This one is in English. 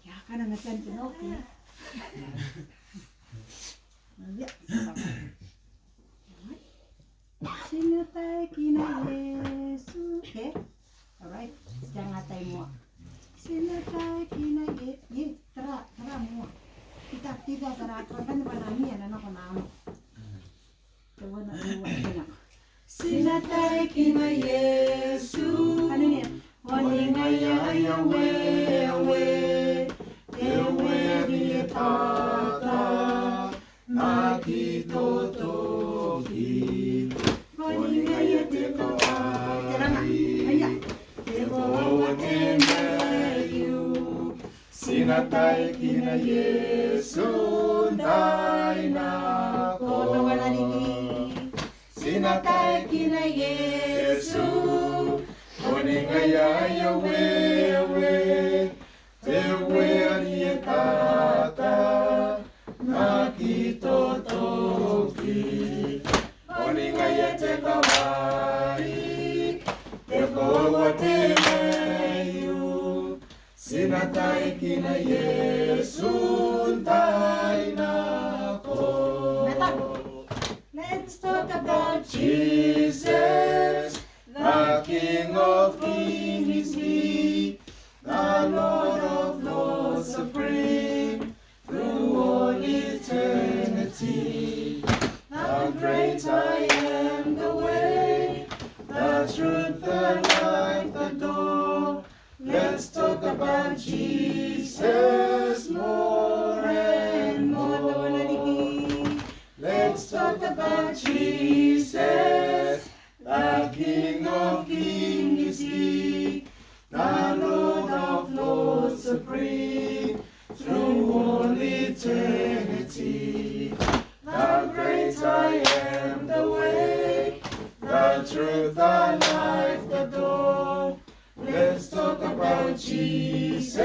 Ya ka na nagkan okay. Sinatay kina Yesu. Okay? Alright. Jangan tay mo. Sinatay kina Yesu. Tara mo. Kita tara. Kan ba nami yan? Ano ko na ano? Tawa na. Sinatay kina Yesu. Ano niya? Waningaya yawe yawe. Yawe di tata. Nakitotoki. Waningaya di tata. Sinatay kina Yesu tay nako. Sinatay kina Yesu oningaya yawe yawe yawe arietata nakitotoki oningaya tekawai tekowatemeyu. Sinatay kina Yesu tay nako. Let's talk about Jesus, the King of Kings, He, the Lord of Lords, supreme through all eternity. The great I am, the way, the truth, the life, the door. Let's talk about Jesus more and more. Let's talk about Jesus, the King of Kings, He, the Lord of Lords, supreme through all eternity. The great I am, the way, the truth, the life, the door. Let's talk about Jesus